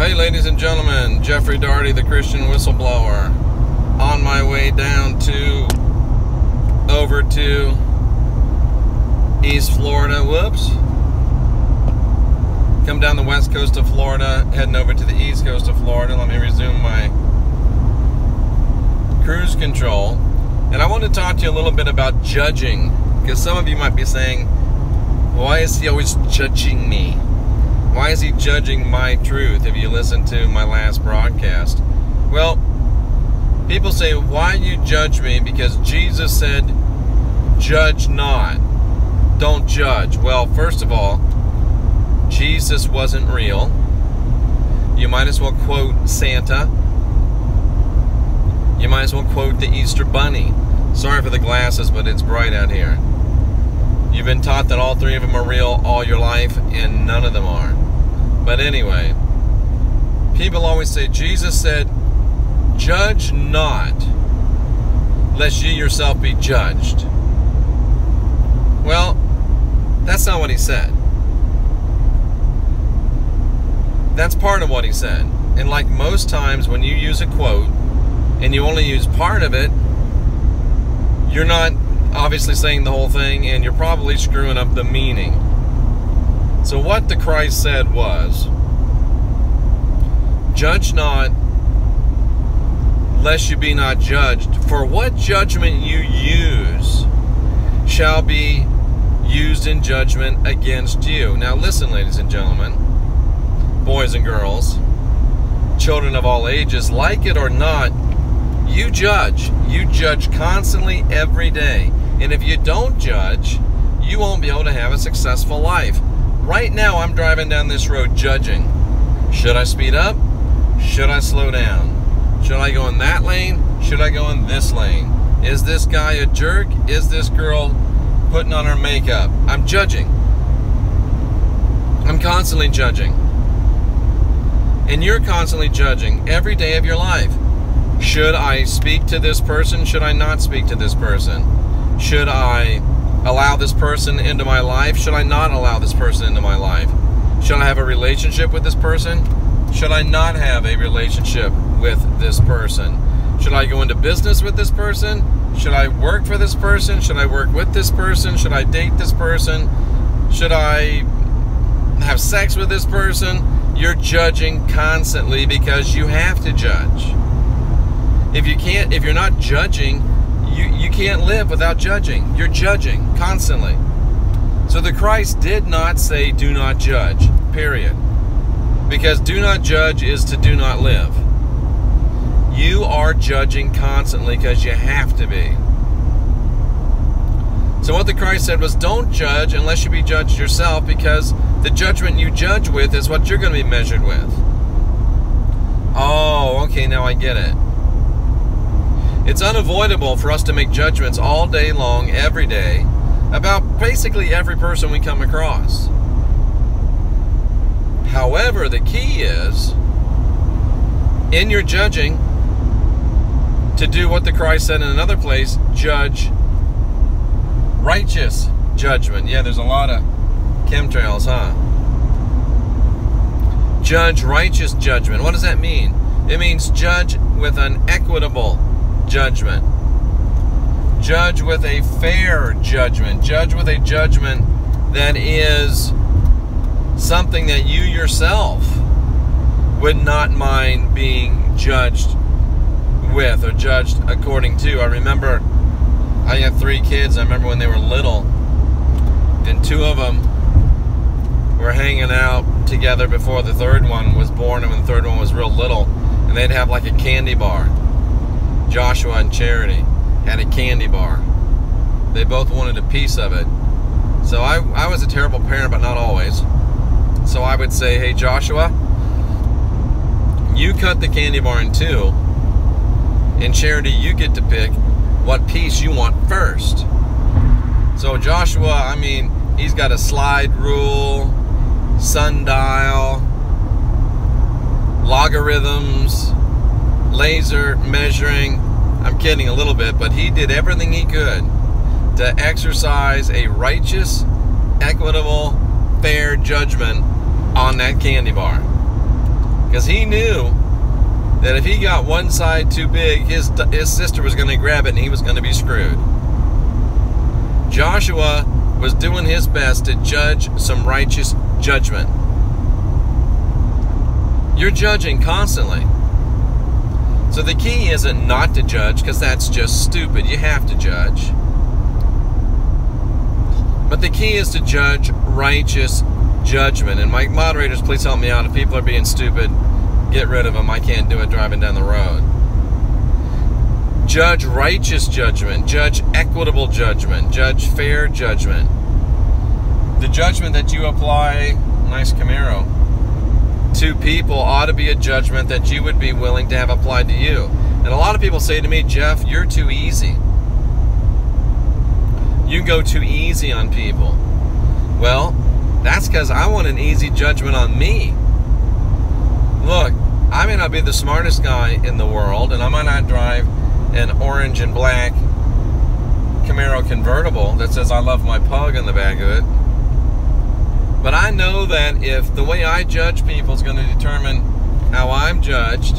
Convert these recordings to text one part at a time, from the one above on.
Hey ladies and gentlemen, Jeffrey Daugherty, the Christian Whistleblower, on my way down over to East Florida. Whoops. Come down the west coast of Florida, heading over to the east coast of Florida. Let me resume my cruise control. And I want to talk to you a little bit about judging, because some of you might be saying, why is he always judging me? Why is he judging my truth? If you listen to my last broadcast, well, people say, why you judge me? Because Jesus said, judge not. Don't judge. Well, first of all, Jesus wasn't real. You might as well quote Santa. You might as well quote the Easter Bunny. Sorry for the glasses, but it's bright out here. You've been taught that all three of them are real all your life, and none of them are. But anyway, people always say, Jesus said, judge not, lest ye yourself be judged. Well, that's not what he said. That's part of what he said. And like most times when you use a quote, and you only use part of it, you're not obviously saying the whole thing, and you're probably screwing up the meaning. So what the Christ said was, judge not, lest you be not judged. For what judgment you use shall be used in judgment against you. Now listen, ladies and gentlemen, boys and girls, children of all ages, like it or not, you judge. You judge constantly every day. And if you don't judge, you won't be able to have a successful life. Right now, I'm driving down this road judging. Should I speed up? Should I slow down? Should I go in that lane? Should I go in this lane? Is this guy a jerk? Is this girl putting on her makeup? I'm judging. I'm constantly judging. And you're constantly judging every day of your life. Should I speak to this person? Should I not speak to this person? Should I allow this person into my life? Should I not allow this person into my life? Should I have a relationship with this person? Should I not have a relationship with this person? Should I go into business with this person? Should I work for this person? Should I work with this person? Should I date this person? Should I have sex with this person? You're judging constantly because you have to judge. If you're not judging, you can't live without judging. You're judging constantly. So the Christ did not say do not judge, period. Because do not judge is to do not live. You are judging constantly because you have to be. So what the Christ said was, don't judge unless you be judged yourself, because the judgment you judge with is what you're going to be measured with. Oh, okay, now I get it. It's unavoidable for us to make judgments all day long, every day, about basically every person we come across. However, the key is, in your judging, to do what the Christ said in another place, judge righteous judgment. Yeah, there's a lot of chemtrails, huh? Judge righteous judgment. What does that mean? It means judge with an equitable judgment. Judge with a fair judgment. Judge with a judgment that is something that you yourself would not mind being judged with or judged according to. I remember I have 3 kids. I remember when they were little, and 2 of them were hanging out together before the 3rd one was born, and when the 3rd one was real little, and they'd have like a candy bar. Joshua and Charity had a candy bar. They both wanted a piece of it. So I was a terrible parent, but not always. So I would say, hey Joshua, you cut the candy bar in 2, and Charity, you get to pick what piece you want first. So Joshua, I mean, he's got a slide rule, sundial, logarithms, laser measuring. I'm kidding a little bit, but he did everything he could to exercise a righteous, equitable, fair judgment on that candy bar. Because he knew that if he got one side too big, his sister was going to grab it and he was going to be screwed. Joshua was doing his best to judge some righteous judgment. You're judging constantly. So the key isn't not to judge, because that's just stupid. You have to judge. But the key is to judge righteous judgment. And my moderators, please help me out. If people are being stupid, get rid of them. I can't do it driving down the road. Judge righteous judgment. Judge equitable judgment. Judge fair judgment. The judgment that you apply, nice Camaro, to people ought to be a judgment that you would be willing to have applied to you. And a lot of people say to me, Jeff, you're too easy. You go too easy on people. Well, that's because I want an easy judgment on me. Look, I may not be the smartest guy in the world, and I might not drive an orange and black Camaro convertible that says I love my pug in the back of it. But I know that if the way I judge people is going to determine how I'm judged,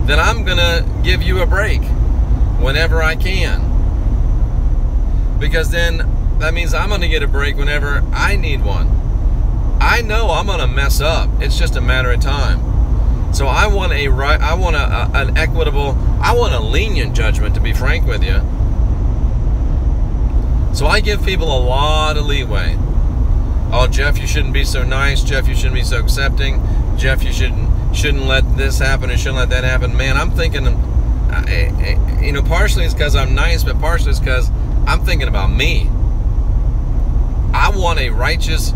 then I'm going to give you a break whenever I can. Because then that means I'm going to get a break whenever I need one. I know I'm going to mess up. It's just a matter of time. So I want an equitable, I want a lenient judgment, to be frank with you. So I give people a lot of leeway. Oh, Jeff, you shouldn't be so nice. Jeff, you shouldn't be so accepting. Jeff, you shouldn't let this happen or shouldn't let that happen. Man, I'm thinking, partially it's because I'm nice, but partially it's because I'm thinking about me. I want a righteous,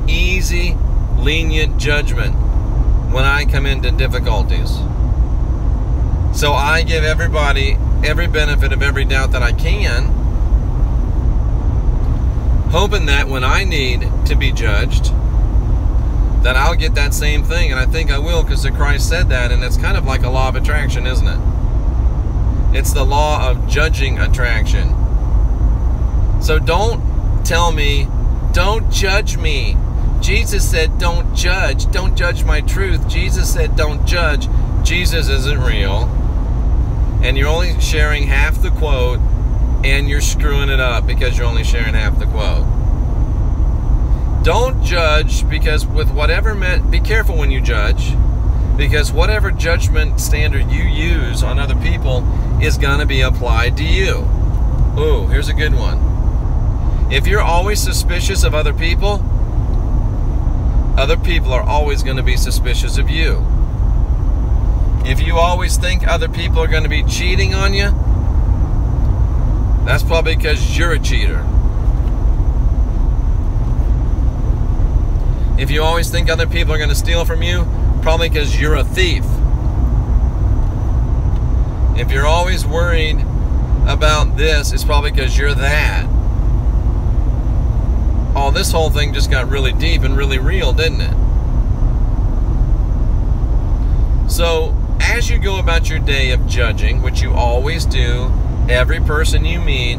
easy, lenient judgment when I come into difficulties. So I give everybody every benefit of every doubt that I can, hoping that when I need to be judged, that I'll get that same thing. And I think I will, because Christ said that, and it's kind of like a law of attraction, isn't it? It's the law of judging attraction. So don't tell me, don't judge me. Jesus said don't judge. Don't judge my truth. Jesus said don't judge. Jesus isn't real. And you're only sharing half the quote, and you're screwing it up because you're only sharing half the quote. Don't judge, because with whatever be careful when you judge, because whatever judgment standard you use on other people is going to be applied to you. Ooh, here's a good one. If you're always suspicious of other people are always going to be suspicious of you. If you always think other people are going to be cheating on you, that's probably because you're a cheater. If you always think other people are going to steal from you, probably because you're a thief. If you're always worried about this, it's probably because you're that. Oh, this whole thing just got really deep and really real, didn't it? So, as you go about your day of judging, which you always do, every person you meet,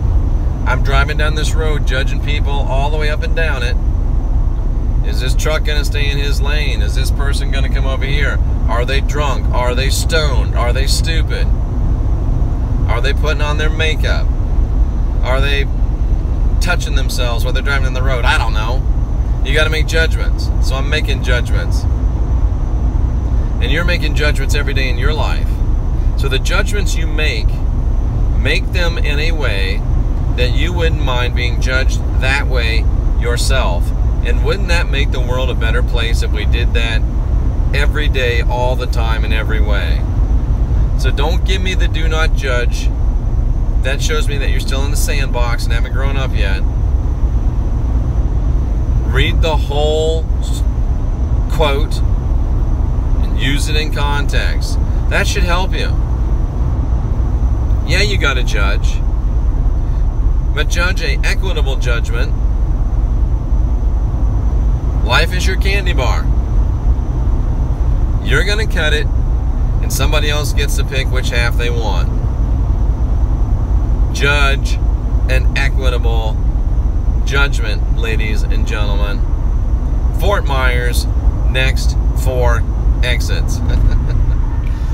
I'm driving down this road judging people all the way up and down it. Is this truck going to stay in his lane? Is this person going to come over here? Are they drunk? Are they stoned? Are they stupid? Are they putting on their makeup? Are they touching themselves while they're driving on the road? I don't know. You got to make judgments. So I'm making judgments. And you're making judgments every day in your life. So the judgments you make them in a way that you wouldn't mind being judged that way yourself. And wouldn't that make the world a better place if we did that every day, all the time, in every way? So don't give me the do not judge. That shows me that you're still in the sandbox and haven't grown up yet. Read the whole quote and use it in context. That should help you. Yeah, you got to judge. But judge an equitable judgment. Life is your candy bar. You're going to cut it, and somebody else gets to pick which half they want. Judge an equitable judgment, ladies and gentlemen. Fort Myers, next 4 exits.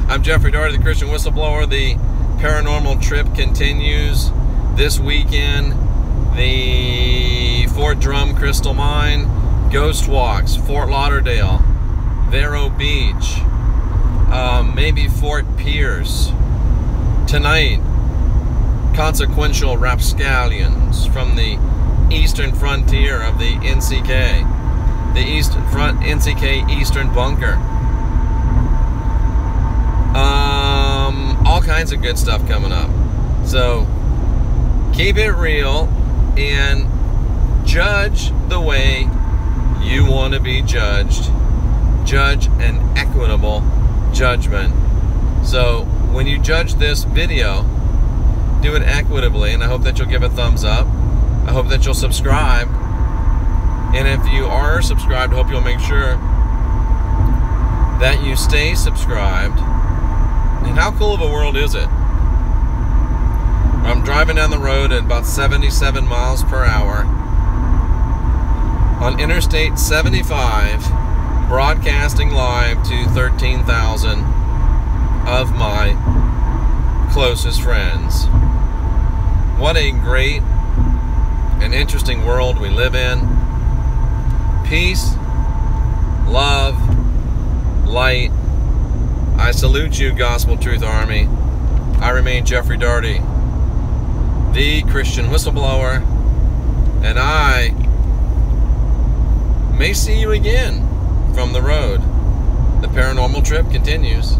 I'm Jeffrey Doherty, the Christian Whistleblower. The paranormal trip continues this weekend. The Fort Drum Crystal Mine, Ghost Walks, Fort Lauderdale, Vero Beach, maybe Fort Pierce. Tonight, consequential rapscallions from the eastern frontier of the NCK, the NCK Eastern Bunker. All kinds of good stuff coming up. So keep it real and judge the way you want to be judged. Judge an equitable judgment. So when you judge this video, do it equitably, and I hope that you'll give a thumbs up. I hope that you'll subscribe. And if you are subscribed, I hope you'll make sure that you stay subscribed. And how cool of a world is it? I'm driving down the road at about 77 miles per hour on Interstate 75, broadcasting live to 13,000 of my closest friends. What a great and interesting world we live in. Peace, love, light. I salute you, Gospel Truth Army. I remain Jeffrey Doherty, the Christian Whistleblower, and I may see you again from the road. The paranormal trip continues.